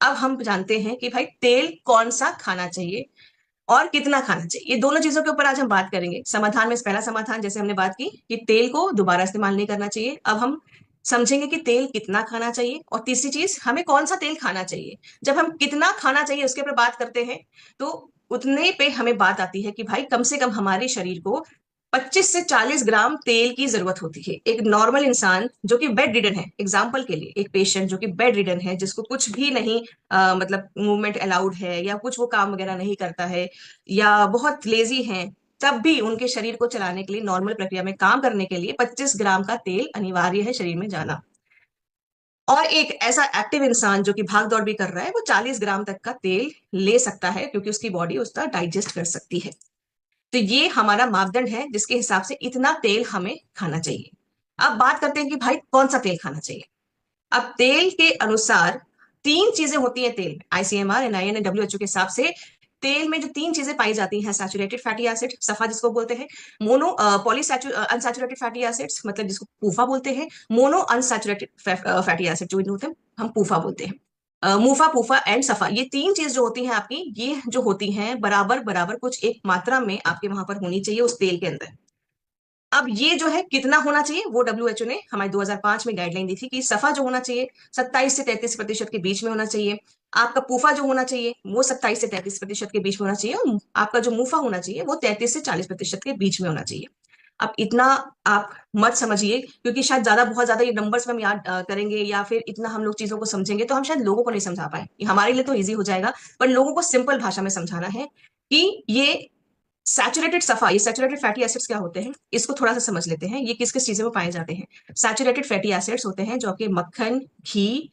अब हम जानते हैं कि भाई तेल कौन सा खाना चाहिए और कितना खाना चाहिए। ये दोनों चीजों के ऊपर आज हम बात करेंगे। समाधान में पहला समाधान जैसे हमने बात की कि तेल को दोबारा इस्तेमाल नहीं करना चाहिए। अब हम समझेंगे कि तेल कितना खाना चाहिए, और तीसरी चीज हमें कौन सा तेल खाना चाहिए। जब हम कितना खाना चाहिए उसके ऊपर बात करते हैं तो उतने पे हमें बात आती है कि भाई कम से कम हमारे शरीर को 25 से 40 ग्राम तेल की जरूरत होती है। एक नॉर्मल इंसान जो कि बेड रिडन है, एग्जाम्पल के लिए एक पेशेंट जो कि बेड रिडन है, जिसको कुछ भी नहीं मतलब मूवमेंट अलाउड है, या कुछ वो काम वगैरह नहीं करता है, या बहुत लेजी है, तब भी उनके शरीर को चलाने के लिए, नॉर्मल प्रक्रिया में काम करने के लिए 25 ग्राम का तेल अनिवार्य है शरीर में जाना। और एक ऐसा एक्टिव इंसान जो कि भाग दौड़ भी कर रहा है, वो 40 ग्राम तक का तेल ले सकता है, क्योंकि उसकी बॉडी उसका डाइजेस्ट कर सकती है। तो ये हमारा मापदंड है जिसके हिसाब से इतना तेल हमें खाना चाहिए। अब बात करते हैं कि भाई कौन सा तेल खाना चाहिए। अब तेल के अनुसार तीन चीजें होती हैं तेल में, आईसीएमआर, एनआईएन एंड डब्ल्यूएचओ के हिसाब से तेल में जो तीन चीजें पाई जाती हैं, सैचुरेटेड फैटी एसिड, सफा जिसको बोलते हैं, मोनो अनसैचुरेटेड फैटी एसिड्स मतलब जिसको पूफा बोलते हैं, मोनो अनसैचुरेटेड फैटी एसिड जो होते हैं हम पूफा बोलते हैं। मूफा, पूफा एंड सफा, ये तीन चीज जो होती हैं आपकी, ये जो होती हैं बराबर बराबर कुछ एक मात्रा में आपके वहां पर होनी चाहिए उस तेल के अंदर। अब ये जो है कितना होना चाहिए, वो डब्ल्यूएचओ ने हमारे 2005 में गाइडलाइन दी थी कि सफा जो होना चाहिए 27 से 33% के बीच में होना चाहिए। आपका पूफा जो होना चाहिए वो 27 से 33% के बीच में होना चाहिए, और आपका जो मूफा होना चाहिए वो 33 से 40% के बीच में होना चाहिए। अब इतना आप मत समझिए, क्योंकि शायद ज्यादा बहुत ज्यादा ये नंबर्स में हम याद करेंगे, या फिर इतना हम लोग चीजों को समझेंगे तो हम शायद लोगों को नहीं समझा पाए। ये हमारे लिए तो इजी हो जाएगा, पर लोगों को सिंपल भाषा में समझाना है कि ये सैचुरेटेड सफा, ये सैचुरेटेड फैटी एसिड्स क्या होते हैं, इसको थोड़ा सा समझ लेते हैं। ये किस किस चीजों में पाए जाते हैं। सैचुरेटेड फैटी एसिड्स होते हैं जो आपके मक्खन, घी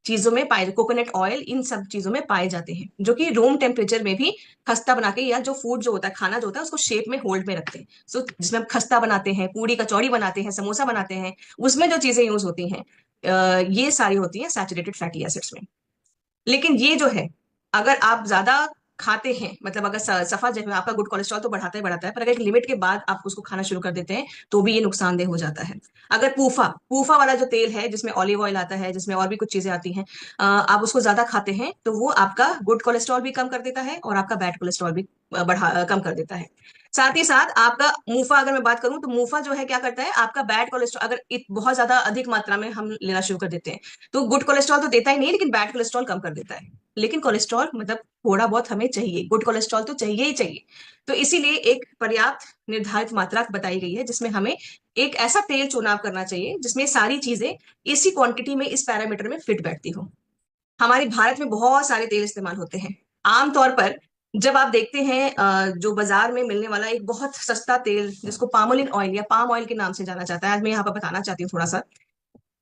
चीजों में पाए, कोकोनट ऑयल, इन सब चीजों में पाए जाते हैं, जो कि रूम टेम्परेचर में भी खस्ता बना के, या जो फूड जो होता है, खाना जो होता है, उसको शेप में होल्ड में रखते हैं। सो जिसमें हम खस्ता बनाते हैं, पूड़ी कचौड़ी बनाते हैं, समोसा बनाते हैं, उसमें जो चीजें यूज होती हैं ये सारी होती हैं सैचुरेटेड फैटी एसिड्स में। लेकिन ये जो है, अगर आप ज्यादा खाते हैं, मतलब अगर सफा जो है आपका गुड कोलेस्ट्रॉल तो बढ़ाता ही बढ़ाता है, पर अगर एक लिमिट के बाद आप उसको खाना शुरू कर देते हैं तो भी ये नुकसानदेह हो जाता है। अगर पूफा पूफा वाला जो तेल है, जिसमें ऑलिव ऑयल आता है, जिसमें और भी कुछ चीजें आती हैं, आप उसको ज्यादा खाते हैं तो वो आपका गुड कोलेस्ट्रॉल भी कम कर देता है और आपका बैड कोलेस्ट्रॉल भी कम कर देता है। साथ ही साथ आपका मूफा, अगर मैं बात करूं तो मूफा जो है क्या करता है, आपका बैड कोलेस्ट्रॉल अगर बहुत ज्यादा अधिक मात्रा में हम लेना शुरू कर देते हैं तो गुड कोलेस्ट्रॉल तो देता ही नहीं, लेकिन बैड कोलेस्ट्रॉल कम कर देता है। लेकिन कोलेस्ट्रॉल मतलब थोड़ा बहुत हमें चाहिए, गुड कोलेस्ट्रॉल तो चाहिए ही चाहिए। तो इसीलिए एक पर्याप्त निर्धारित मात्रा बताई गई है, जिसमें हमें एक ऐसा तेल चुनाव करना चाहिए जिसमें सारी चीजें इसी क्वांटिटी में, इस पैरामीटर में फिट बैठती हो। हमारे भारत में बहुत सारे तेल इस्तेमाल होते हैं। आमतौर पर जब आप देखते हैं जो बाजार में मिलने वाला एक बहुत सस्ता तेल जिसको पामोलिन ऑयल या पाम ऑयल के नाम से जाना जाता है, आज मैं यहाँ पर बताना चाहती हूँ थोड़ा सा,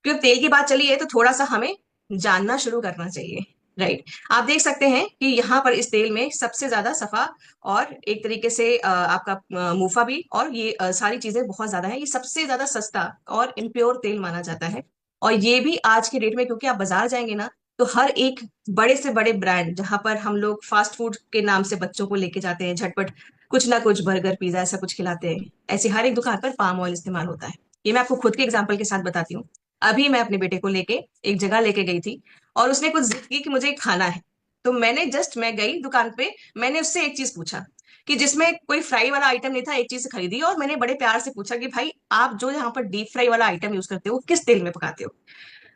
क्योंकि तेल की बात चली है तो थोड़ा सा हमें जानना शुरू करना चाहिए। राइट। आप देख सकते हैं कि यहाँ पर इस तेल में सबसे ज्यादा सफा, और एक तरीके से आपका मूफा भी, और ये सारी चीजें बहुत ज्यादा है। ये सबसे ज्यादा सस्ता और इम्प्योर तेल माना जाता है। और ये भी आज के डेट में, क्योंकि आप बाजार जाएंगे ना, तो हर एक बड़े से बड़े ब्रांड, जहां पर हम लोग फास्ट फूड के नाम से बच्चों को लेके जाते हैं, झटपट कुछ ना कुछ बर्गर पिज्जा ऐसा कुछ खिलाते हैं, ऐसी हर एक दुकान पर पाम ऑयल इस्तेमाल होता है। ये मैं आपको खुद के एग्जाम्पल के साथ बताती हूँ। अभी मैं अपने बेटे को लेके एक जगह लेके गई थी, और उसने कुछ जिद की कि मुझे खाना है। तो मैं गई दुकान पे, मैंने उससे एक चीज पूछा कि जिसमें कोई फ्राई वाला आइटम नहीं था, एक चीज खरीदी, और मैंने बड़े प्यार से पूछा कि भाई आप जो यहाँ पर डीप फ्राई वाला आइटम यूज करते हो किस तेल में पकाते हो।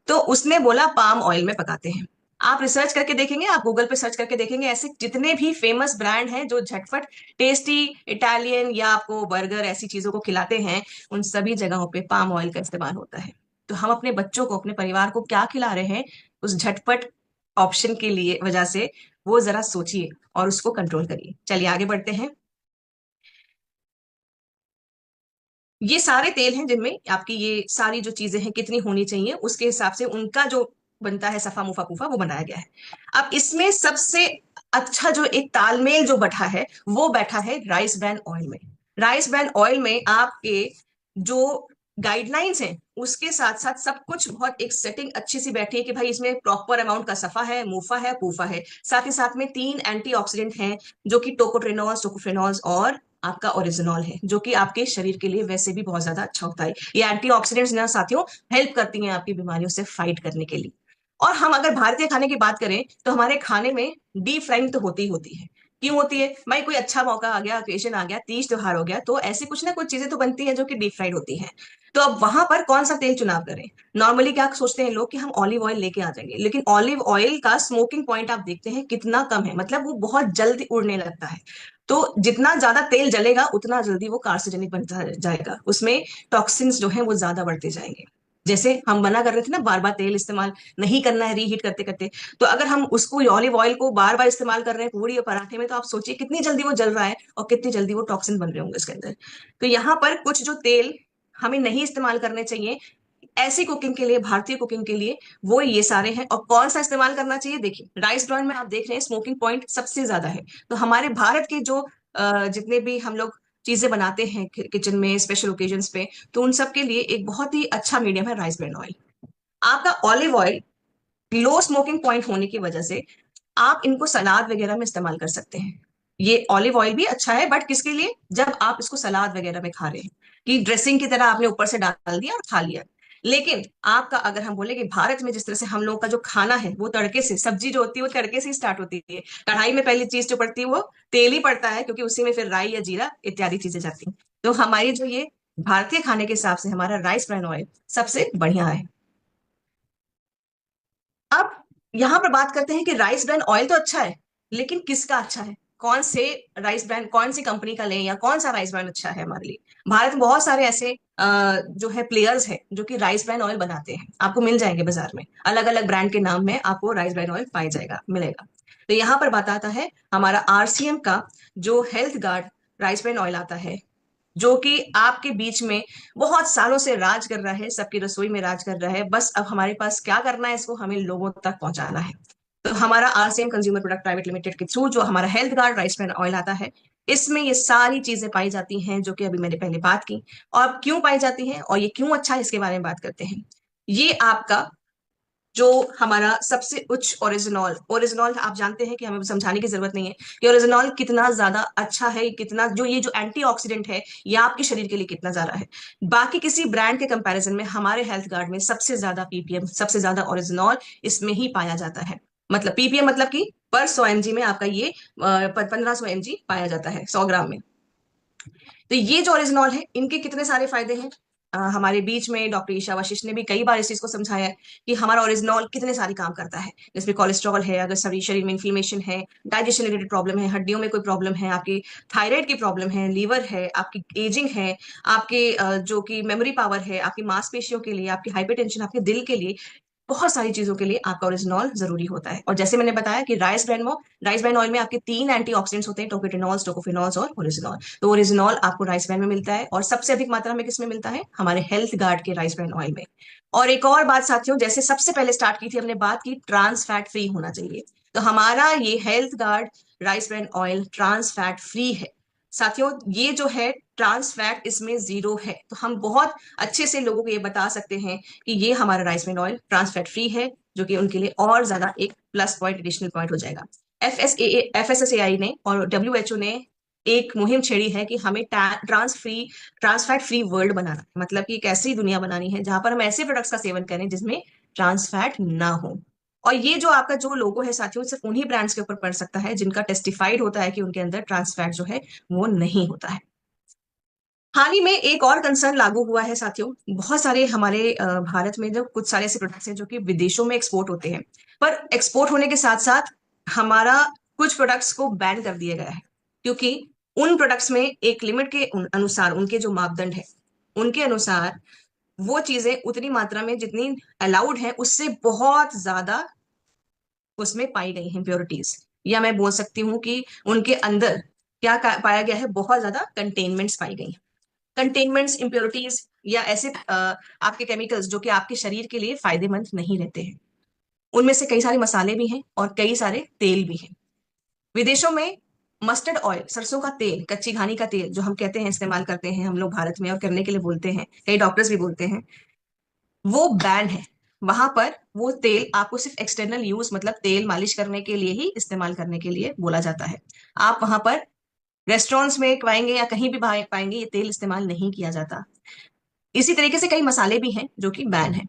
तो उसने बोला पाम ऑयल में पकाते हैं। आप रिसर्च करके देखेंगे, आप गूगल पे सर्च करके देखेंगे, ऐसे जितने भी फेमस ब्रांड हैं जो झटपट टेस्टी इटालियन या आपको बर्गर ऐसी चीजों को खिलाते हैं, उन सभी जगहों पे पाम ऑयल का इस्तेमाल होता है। तो हम अपने बच्चों को, अपने परिवार को क्या खिला रहे हैं उस झटपट ऑप्शन के लिए वजह से, वो जरा सोचिए और उसको कंट्रोल करिए। चलिए आगे बढ़ते हैं। ये सारे तेल हैं जिनमें आपकी ये सारी जो चीजें हैं कितनी होनी चाहिए, उसके हिसाब से उनका जो बनता है सफा मुफा कुफा, वो बनाया गया है। अब इसमें सबसे अच्छा जो एक तालमेल जो बैठा है, वो बैठा है राइस ब्रान ऑयल में। राइस ब्रान ऑयल में आपके जो गाइडलाइंस हैं उसके साथ साथ सब कुछ बहुत एक सेटिंग अच्छी सी बैठी है कि भाई इसमें प्रॉपर अमाउंट का सफा है, मुफा है, पूफा है। साथ ही साथ में 3 एंटीऑक्सीडेंट हैं, जो कि टोकोट्रेनॉल्स, टोकोफेनॉल्स और आपका ओरिजिनॉल है, जो कि आपके शरीर के लिए वैसे भी बहुत ज्यादा अच्छा होता है। ये एंटीऑक्सीडेंट्स ना साथियों हेल्प करती हैं आपकी बीमारियों से फाइट करने के लिए। और हम अगर भारतीय खाने की बात करें तो हमारे खाने में डीप फ्राइंग तो होती ही होती है। क्यों होती है भाई? कोई अच्छा मौका आ गया, ओकेजन आ गया, तीज त्योहार हो गया, तो ऐसी कुछ ना कुछ चीजें तो बनती हैं जो कि डीप फ्राइड होती हैं। तो अब वहां पर कौन सा तेल चुनाव करें? नॉर्मली क्या सोचते हैं लोग कि हम ऑलिव ऑयल लेके आ जाएंगे, लेकिन ऑलिव ऑयल का स्मोकिंग पॉइंट आप देखते हैं कितना कम है, मतलब वो बहुत जल्दी उड़ने लगता है। तो जितना ज्यादा तेल जलेगा उतना जल्दी वो कार्सिजेनिक बनता जाएगा, उसमें टॉक्सिन्स जो है वो ज्यादा बढ़ते जाएंगे। जैसे हम मना कर रहे थे ना बार बार तेल इस्तेमाल नहीं करना है रीहीट करते करते, तो अगर हम उसको ऑलिव ऑयल को बार बार इस्तेमाल कर रहे हैं पूरी और पराठे में, तो आप सोचिए कितनी जल्दी वो जल रहा है और कितनी जल्दी वो टॉक्सिन बन रहे होंगे इसके अंदर। तो यहाँ पर कुछ जो तेल हमें नहीं इस्तेमाल करने चाहिए ऐसी कुकिंग के लिए, भारतीय कुकिंग के लिए, वो ये सारे हैं। और कौन सा इस्तेमाल करना चाहिए? देखिए राइस ब्रान में आप देख रहे हैं स्मोकिंग पॉइंट सबसे ज्यादा है। तो हमारे भारत के जो जितने भी हम लोग चीजें बनाते हैं किचन में स्पेशल ओकेजन्स पे, तो उन सब के लिए एक बहुत ही अच्छा मीडियम है राइस ब्रान ऑयल। आपका ऑलिव ऑयल लो स्मोकिंग पॉइंट होने की वजह से आप इनको सलाद वगैरह में इस्तेमाल कर सकते हैं। ये ऑलिव ऑयल भी अच्छा है, बट किसके लिए? जब आप इसको सलाद वगैरह में खा रहे हैं, कि ड्रेसिंग की तरह आपने ऊपर से डाल दिया और खा लिया। लेकिन आपका अगर हम बोले कि भारत में जिस तरह से हम लोगों का जो खाना है वो तड़के से, सब्जी जो होती है वो तड़के से ही स्टार्ट होती है। कढ़ाई में पहली चीज जो पड़ती है वो तेल ही पड़ता है, क्योंकि उसी में फिर राई या जीरा इत्यादि चीजें जाती हैं। तो हमारी जो ये भारतीय खाने के हिसाब से हमारा राइस ब्रान ऑयल सबसे बढ़िया है। अब यहां पर बात करते हैं कि राइस ब्रान ऑयल तो अच्छा है, लेकिन किसका अच्छा है? कौन से राइस ब्रांड, कौन सी कंपनी का लें, या कौन सा राइस ब्रांड अच्छा है हमारे लिए? भारत में बहुत सारे ऐसे जो है प्लेयर्स हैं जो कि राइस ब्रांड ऑयल बनाते हैं, आपको मिल जाएंगे बाजार में, अलग अलग ब्रांड के नाम में आपको राइस ब्रांड ऑयल पाया जाएगा, मिलेगा। तो यहाँ पर बात आता है हमारा आरसीएम का जो health guard rice brand oil आता है, जो कि आपके बीच में बहुत सालों से राज कर रहा है, सबकी रसोई में राज कर रहा है। बस अब हमारे पास क्या करना है, इसको हमें लोगों तक पहुंचाना है। तो हमारा RCM consumer product private limited के थ्रू जो हमारा health guard rice bran oil आता है, इसमें ये सारी चीजें पाई जाती हैं जो कि अभी मैंने पहले बात की। और क्यों पाई जाती हैं और ये क्यों अच्छा है इसके बारे में बात करते हैं। ये आपका जो हमारा सबसे उच्च ओरिजिनॉल, ओरिजिनॉल आप जानते हैं कि हमें समझाने की जरूरत नहीं है कि ओरिजिनॉल कितना ज्यादा अच्छा है, कितना जो ये जो एंटीऑक्सीडेंट है ये आपके शरीर के लिए कितना ज्यादा है। बाकी किसी ब्रांड के कंपैरिजन में हमारे हेल्थ गार्ड में सबसे ज्यादा पीपीएम, सबसे ज्यादा ओरिजिनॉल इसमें ही पाया जाता है। मतलब पीपीएम मतलब कि पर 100 mg में आपका ये 1500 mg पाया जाता है 100 ग्राम में। तो ये जो ओरिजिनॉल है इनके कितने सारे फायदे हैं। हमारे बीच में डॉक्टर ईशा वशिष्ठ ने भी कई बार इस चीज को समझाया है कि हमारा ओरिजिनॉल कितने सारे काम करता है। जिसमें कोलेस्ट्रॉल है, अगर शरीर में इन्फ्लेमेशन है, डाइजेशन रिलेटेड प्रॉब्लम है, हड्डियों में कोई प्रॉब्लम है, आपकी थायराइड की प्रॉब्लम है, लीवर है, आपकी एजिंग है, आपके जो कि मेमोरी पावर है, आपकी मांसपेशियों के लिए, आपकी हाइपरटेंशन, आपके दिल के लिए, बहुत सारी चीजों के लिए आपका ओरिजिनॉल जरूरी होता है। और जैसे मैंने बताया कि राइस ब्रान ऑयल में आपके 3 एंटीऑक्सीडेंट्स होते हैं, टोकोफेनॉल्स, टोकोफिनॉल्स और ओरिजिनॉल। तो ओरिजिनॉल आपको राइस ब्रान में मिलता है, और सबसे अधिक मात्रा में किसमें मिलता है? हमारे हेल्थ गार्ड के राइस ब्रान ऑयल में। और एक और बात साथियों, जैसे सबसे पहले स्टार्ट की थी हमने बात की ट्रांस फैट फ्री होना चाहिए, तो हमारा ये health guard rice bran oil trans fat free है। साथियों ये जो है ट्रांस फैट इसमें जीरो है, तो हम बहुत अच्छे से लोगों को ये बता सकते हैं कि ये हमारा rice bran oil trans fat free है, जो कि उनके लिए और ज्यादा एक प्लस पॉइंट, एडिशनल पॉइंट हो जाएगा। एफएसएसएआई ने और डब्ल्यूएचओ ने एक मुहिम छेड़ी है कि हमें ट्रांस फैट फ्री वर्ल्ड बनाना है। मतलब कि एक ऐसी दुनिया बनानी है जहां पर हम ऐसे प्रोडक्ट्स का सेवन करें जिसमें ट्रांस फैट ना हो। और ये जो आपका जो लोगो है साथियों, सिर्फ उन्हीं ब्रांड्स के ऊपर पड़ सकता है जिनका टेस्टिफाइड होता है कि उनके अंदर ट्रांस फैट जो है वो नहीं होता है। हाल ही में एक और कंसर्न लागू हुआ है साथियों, बहुत सारे हमारे भारत में जो कुछ सारे ऐसे प्रोडक्ट्स हैं जो कि विदेशों में एक्सपोर्ट होते हैं, पर एक्सपोर्ट होने के साथ साथ हमारा कुछ प्रोडक्ट्स को बैन कर दिया गया है, क्योंकि उन प्रोडक्ट्स में एक लिमिट के अनुसार, उनके जो मापदंड है उनके अनुसार वो चीजें उतनी मात्रा में जितनी अलाउड है उससे बहुत ज्यादा उसमें पाई गई हैं इम्प्योरिटीज, या मैं बोल सकती हूँ कि उनके अंदर क्या पाया गया है, बहुत ज्यादा कंटेनमेंट्स पाई गई। कंटेनमेंट्स, इम्प्योरिटीज या ऐसे आपके केमिकल्स जो कि आपके शरीर के लिए फायदेमंद नहीं रहते हैं। उनमें से कई सारे मसाले भी हैं और कई सारे तेल भी हैं। विदेशों में मस्टर्ड ऑयल, सरसों का तेल, कच्ची घानी का तेल जो हम कहते हैं इस्तेमाल करते हैं हम लोग भारत में, और करने के लिए बोलते हैं, कई डॉक्टर्स भी बोलते हैं, वो बैन है। वहां पर वो तेल आपको सिर्फ एक्सटर्नल यूज, मतलब तेल मालिश करने के लिए ही इस्तेमाल करने के लिए बोला जाता है। आप वहां पर रेस्टोरेंट्स में पाएंगे या कहीं भी पाएंगे ये तेल इस्तेमाल नहीं किया जाता। इसी तरीके से कई मसाले भी हैं जो कि बैन है।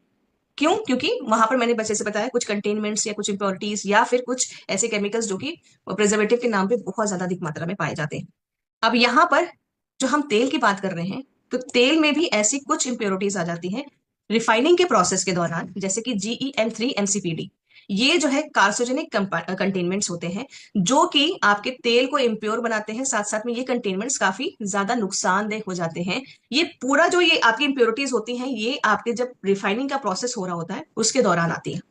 क्यों? क्योंकि वहां पर मैंने बच्चे से बताया कुछ कंटेनमेंट्स या कुछ इंप्योरिटीज या फिर कुछ ऐसे केमिकल्स जो कि प्रिजर्वेटिव के नाम पे बहुत ज्यादा अधिक मात्रा में पाए जाते हैं। अब यहाँ पर जो हम तेल की बात कर रहे हैं, तो तेल में भी ऐसी कुछ इंप्योरिटीज आ जाती हैं रिफाइनिंग के प्रोसेस के दौरान, जैसे कि GeM3 MCPD। ये जो है कार्सोजेनिक कंटेनमेंट्स होते हैं जो कि आपके तेल को इम्प्योर बनाते हैं। साथ साथ में ये कंटेनमेंट्स काफी ज्यादा नुकसानदेह हो जाते हैं। ये पूरा जो ये आपकी इंप्योरिटीज होती हैं, ये आपके जब रिफाइनिंग का प्रोसेस हो रहा होता है उसके दौरान आती है।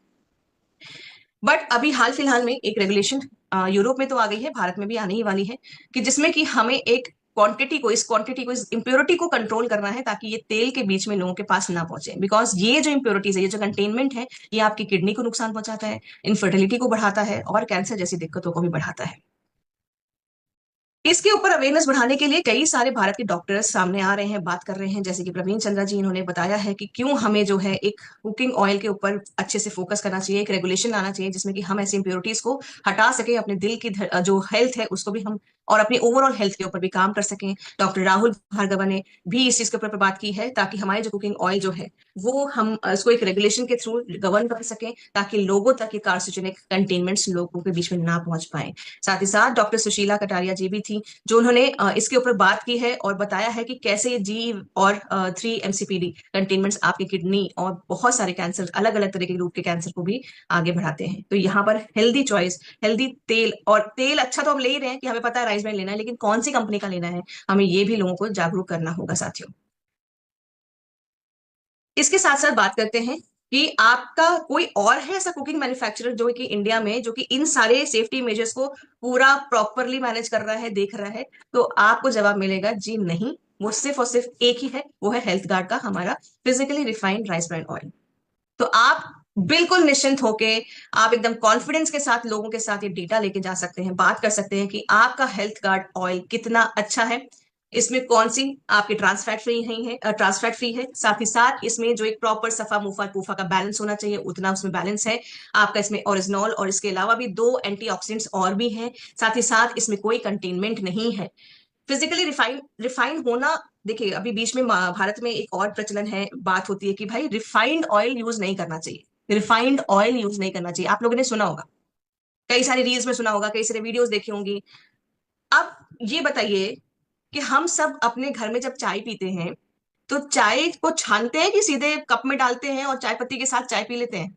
बट अभी हाल फिलहाल में एक रेगुलेशन यूरोप में तो आ गई है, भारत में भी आने ही वाली है, कि जिसमें कि हमें एक क्वांटिटी को इस इम्प्योरिटी को कंट्रोल करना है ताकि ये तेल के बीच में लोगों के पास ना पहुंचे। बिकॉज ये जो इम्प्योरिटीज है, ये जो कंटेनमेंट है, ये आपकी किडनी को नुकसान पहुंचाता है, इनफर्टिलिटी को बढ़ाता है और कैंसर जैसी दिक्कतों को भी बढ़ाता है। इसके ऊपर अवेयरनेस बढ़ाने के लिए कई सारे भारत के डॉक्टर्स सामने आ रहे हैं, बात कर रहे हैं, जैसे कि प्रवीण चंद्रा जी। इन्होंने बताया है कि क्यों हमें जो है एक कुकिंग ऑयल के ऊपर अच्छे से फोकस करना चाहिए, एक रेगुलेशन लाना चाहिए जिसमें कि हम ऐसी इंप्योरिटीज को हटा सके, अपने दिल की जो हेल्थ है उसको भी हम, और अपनी ओवरऑल हेल्थ के ऊपर भी काम कर सकें। डॉक्टर राहुल भार्गव ने भी इस चीज के ऊपर बात की है ताकि हमारे जो कुकिंग ऑयल जो है वो हम इसको एक रेगुलेशन के थ्रू गवर्न कर सकें ताकि लोगों तक ये कार्सिनोजेनिक कंटेनमेंट्स लोगों के बीच में ना पहुंच पाए। साथ ही साथ डॉक्टर सुशीला कटारिया जी भी थी जो उन्होंने इसके ऊपर बात की है और बताया है कि कैसे ये G और 3 MCPD कंटेनमेंट्स आपकी किडनी और बहुत सारे कैंसर, अलग अलग तरह के रूप के कैंसर को भी आगे बढ़ाते हैं। तो यहाँ पर हेल्दी चॉइस, हेल्दी तेल, और तेल अच्छा तो हम ले ही रहे हैं कि हमें पता है राइस ब्रांड लेना है, लेकिन कौन सी कंपनी का लेना है हमें ये भी लोगों को जागरूक करना होगा साथियों। इसके साथ साथ बात करते हैं कि आपका कोई और है ऐसा कुकिंग मैन्युफैक्चरर जो कि इंडिया में, जो कि इन सारे सेफ्टी मेजर्स को पूरा प्रॉपरली मैनेज कर रहा है, देख रहा है? तो आपको जवाब मिलेगा जी नहीं, वो सिर्फ और सिर्फ एक ही है, वो है हेल्थ गार्ड का हमारा physically refined rice brand oil. तो आप बिल्कुल निश्चिंत होके, आप एकदम कॉन्फिडेंस के साथ लोगों के साथ ये डेटा लेके जा सकते हैं, बात कर सकते हैं कि आपका हेल्थ गार्ड ऑयल कितना अच्छा है, इसमें कौन सी आपके ट्रांसफैट फ्री नहीं है, ट्रांसफैट फ्री है। साथ ही साथ इसमें जो एक प्रॉपर सफा मुफा पूफा का बैलेंस होना चाहिए उतना उसमें बैलेंस है आपका। इसमें ओरिजिनॉल और इसके अलावा भी 2 एंटीऑक्सीडेंट्स और भी हैं। साथ ही साथ इसमें कोई कंटेनमेंट नहीं है। फिजिकली रिफाइंड होना, देखिए अभी बीच में भारत में एक और प्रचलन है, बात होती है कि भाई रिफाइंड ऑयल यूज नहीं करना चाहिए, रिफाइंड ऑयल यूज नहीं करना चाहिए। आप लोगों ने सुना होगा, कई सारी रील्स में सुना होगा, कई सारे वीडियोस देखी होंगी। अब ये बताइए कि हम सब अपने घर में जब चाय पीते हैं तो चाय को छानते हैं कि सीधे कप में डालते हैं और चाय पत्ती के साथ चाय पी लेते हैं?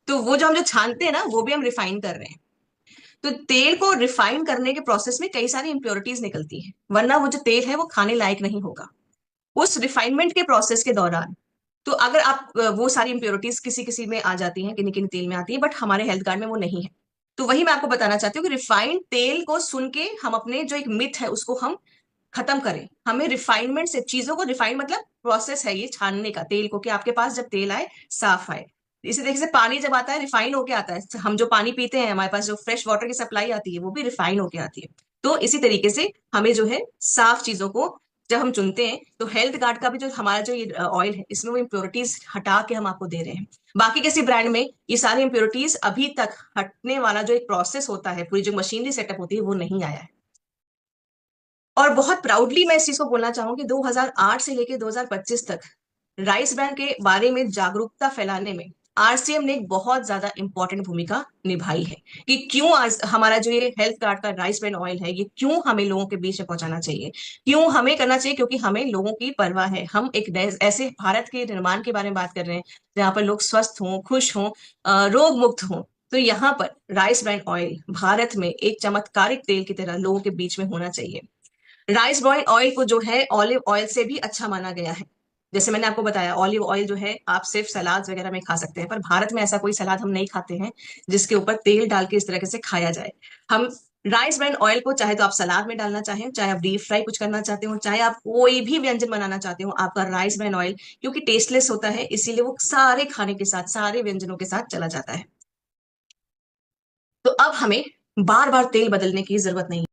तो वो जो हम जो छानते हैं ना, वो भी हम रिफाइन कर रहे हैं। तो तेल को रिफाइन करने के प्रोसेस में कई सारी इंप्योरिटीज निकलती है, वरना वो जो तेल है वो खाने लायक नहीं होगा। उस रिफाइनमेंट के प्रोसेस के दौरान, तो अगर आप वो सारी इंप्योरिटीज किसी किसी में आ जाती हैं, किन्हीं किन्हीं तेल में आती है, बट हमारे हेल्थ कार्ड में वो नहीं है। तो वही मैं आपको बताना चाहती हूँ कि रिफाइंड तेल को सुन के हम अपने जो एक मिथ है उसको हम खत्म करें। हमें रिफाइनमेंट से चीजों को, रिफाइन मतलब प्रोसेस है ये छानने का तेल को, कि आपके पास जब तेल आए साफ आए। इसी तरीके से पानी जब आता है रिफाइन होके आता है, हम जो पानी पीते हैं हमारे पास जो फ्रेश वाटर की सप्लाई आती है वो भी रिफाइन होके आती है। तो इसी तरीके से हमें जो है साफ चीजों को जब हम चुनते हैं, तो हेल्थ गार्ड का भी जो हमारा जो ये ऑयल है इसमें वो इम्प्योरिटीज हटा के हम आपको दे रहे हैं। बाकी किसी ब्रांड में ये सारी इम्प्योरिटीज अभी तक हटने वाला जो एक प्रोसेस होता है, पूरी जो मशीनरी सेटअप होती है, वो नहीं आया है। और बहुत प्राउडली मैं इस चीज को बोलना चाहूंगी, 2008 से लेकर 2025 तक राइस ब्रांड के बारे में जागरूकता फैलाने में RCM ने एक बहुत ज्यादा इंपॉर्टेंट भूमिका निभाई है। कि क्यों आज हमारा जो ये हेल्थ कार्ड का राइस ब्रांड ऑयल है, ये क्यों हमें लोगों के बीच में पहुंचाना चाहिए, क्यों हमें करना चाहिए? क्योंकि हमें लोगों की परवाह है। हम एक ऐसे भारत के निर्माण के बारे में बात कर रहे हैं जहां पर लोग स्वस्थ हों, खुश हों, रोग मुक्त हों। तो यहाँ पर राइस ब्रांड ऑयल भारत में एक चमत्कारिक तेल की तरह लोगों के बीच में होना चाहिए। राइस ब्राइन ऑयल को जो है ऑलिव ऑयल से भी अच्छा माना गया है। जैसे मैंने आपको बताया, ऑलिव ऑयल जो है आप सिर्फ सलाद वगैरह में खा सकते हैं, पर भारत में ऐसा कोई सलाद हम नहीं खाते हैं जिसके ऊपर तेल डाल के इस तरह से खाया जाए। हम राइस ब्राइन ऑयल को चाहे तो आप सलाद में डालना चाहें, चाहे आप डीप फ्राई कुछ करना चाहते हो, चाहे आप कोई भी व्यंजन बनाना चाहते हो, आपका राइस ब्राइन ऑयल क्योंकि टेस्टलेस होता है इसीलिए वो सारे खाने के साथ, सारे व्यंजनों के साथ चला जाता है। तो अब हमें बार बार तेल बदलने की जरूरत नहीं।